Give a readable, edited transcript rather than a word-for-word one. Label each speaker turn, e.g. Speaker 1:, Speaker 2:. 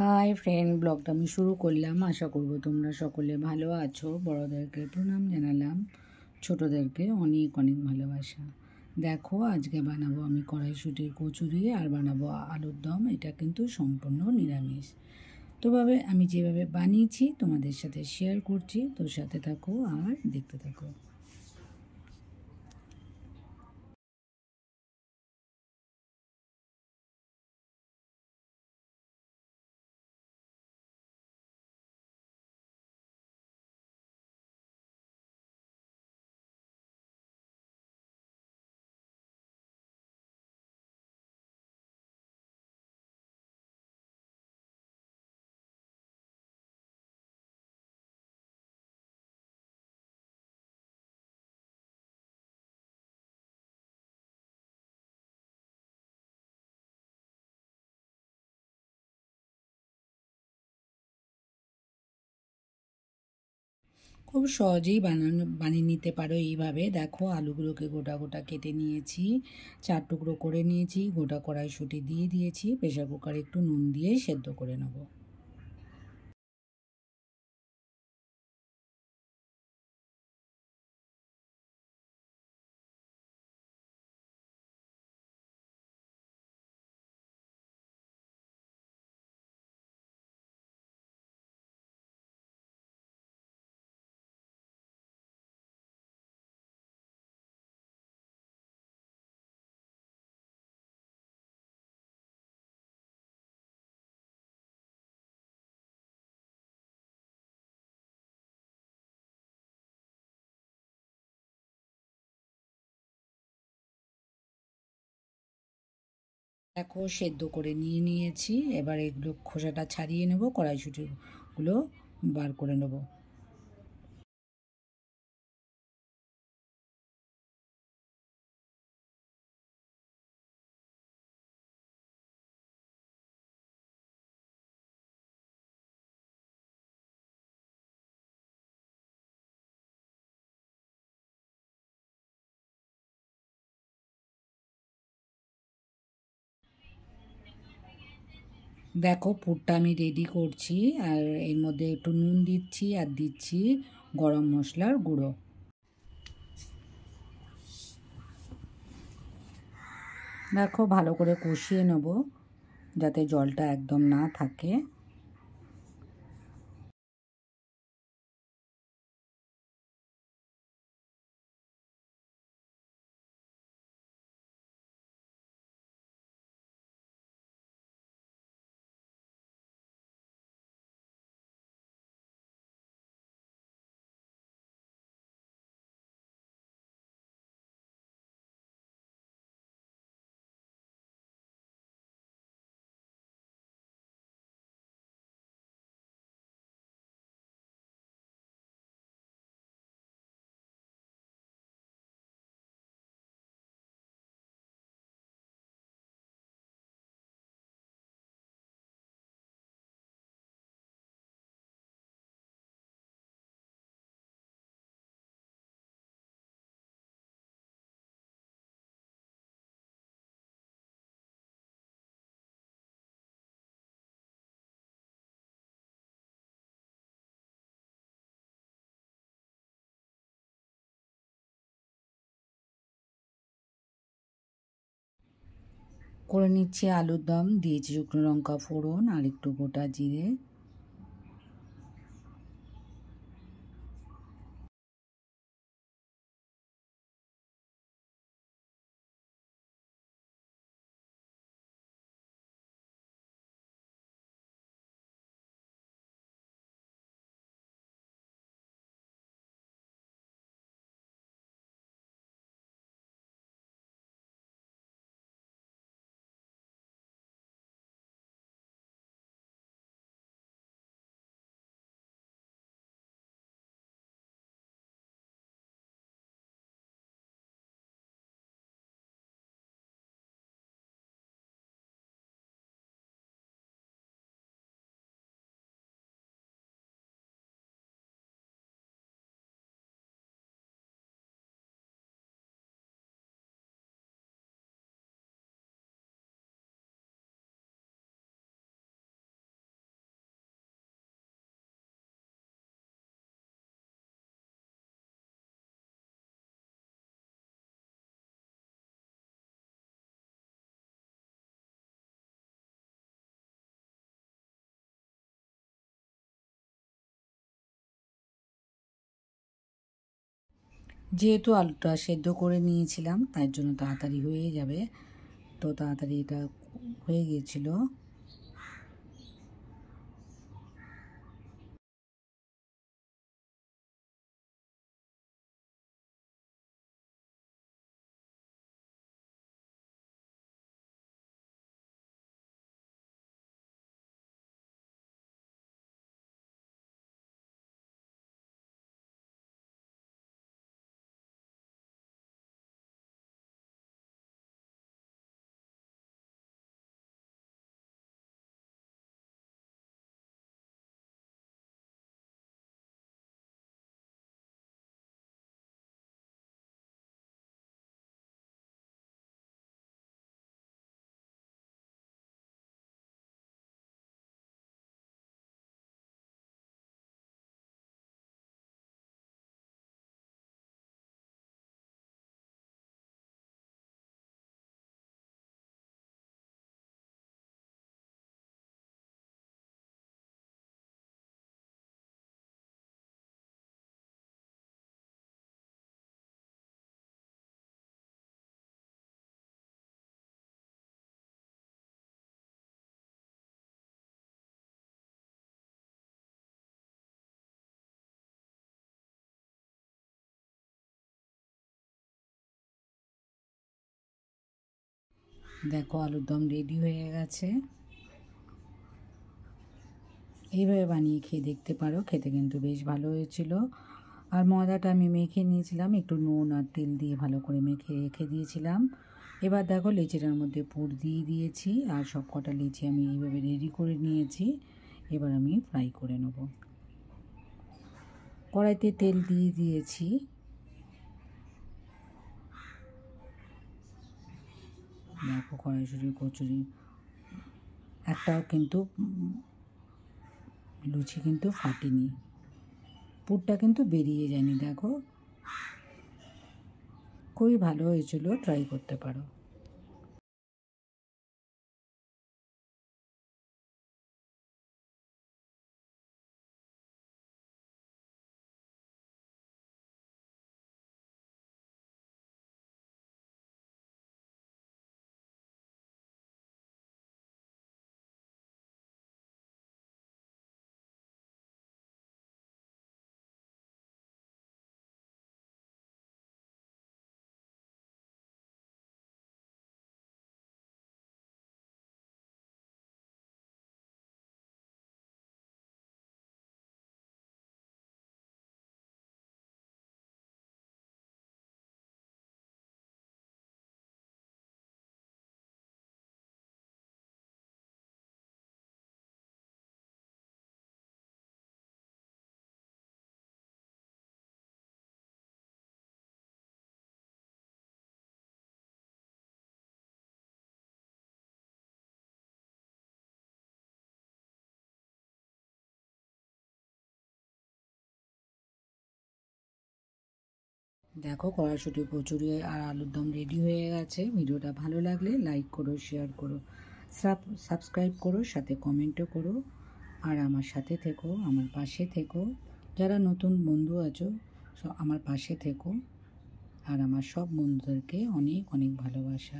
Speaker 1: Hi friend, ব্লগটা আমি শুরু করলাম। আশা করব তোমরা সকলে ভালো আছো। বড়োদেরকে প্রণাম জানালাম, ছোটোদেরকে অনেক অনেক ভালোবাসা। দেখো, আজকে বানাবো আমি কড়াইশুঁটির কচুরি আর বানাবো আলুর দম। এটা কিন্তু সম্পূর্ণ নিরামিষ। আমি যেভাবে বানিয়েছি তোমাদের সাথে শেয়ার করছি, তোর সাথে থাকো আর দেখতে থাকো। খুব সহজেই বানিয়ে নিতে পারো এইভাবে। দেখো, আলুগুলোকে গোটা গোটা কেটে নিয়েছি, 4 টুকরো করে নিয়েছি, গোটা কড়াইশুঁটি দিয়ে দিয়েছি, প্রেশার কুকারে একটু নুন দিয়ে সেদ্ধ করে নেব। দেখো, সেদ্ধ করে নিয়েছি। এবার এগুলো খোসাটা ছাড়িয়ে নেব, কড়াইশুঁটিগুলো বার করে নেব। দেখো, পুরটা আমি রেডি করছি, আর এর মধ্যে একটু নুন দিচ্ছি আর দিচ্ছি গরম মশলার গুঁড়ো। দেখো, ভালো করে কষিয়ে নেব যাতে জলটা একদম না থাকে। করে নিচ্ছি আলুর দম, দিয়েছি শুকনো লঙ্কা ফোড়ন আর একটু গোটা জিরে। যেহেতু আলুটা সেদ্ধ করে নিয়েছিলাম তাই জন্য তাড়াতাড়ি হয়ে যাবে, তো তাড়াতাড়ি এটা হয়ে গিয়েছিল। দেখো আলুর দম রেডি হয়ে গেছে। এইভাবে বানিয়ে খেয়ে দেখতে পারো, খেতে কিন্তু বেশ ভালো হয়েছিল। আর ময়দাটা আমি মেখে নিয়েছিলাম, একটু নুন আর তেল দিয়ে ভালো করে মেখে রেখে দিয়েছিলাম। এবার দেখো লেচিটার মধ্যে পুর দিয়ে দিয়েছি, আর সব কটা লেচি আমি এইভাবে রেডি করে নিয়েছি। এবার আমি ফ্রাই করে নেব। কড়াইতে তেল দিয়ে দিয়েছি। দেখো কড়াইশুঁটি কচুরি একটাও কিন্তু লুচি কিন্তু ফাটেনি, পুরটা কিন্তু বেরিয়ে যায়নি। দেখো খুবই ভালো হয়েছিল, ট্রাই করতে পারো। দেখো কড়াইশুঁটি কচুরি আর আলুর দম রেডি হয়ে গেছে। ভিডিওটা ভালো লাগলে লাইক করো, শেয়ার করো, সাবস্ক্রাইব করো, সাথে কমেন্টও করো। আর আমার সাথে থেকো, আমার পাশে থেকো। যারা নতুন বন্ধু আছো আমার পাশে থেকো। আর আমার সব বন্ধুদেরকে অনেক অনেক ভালোবাসা।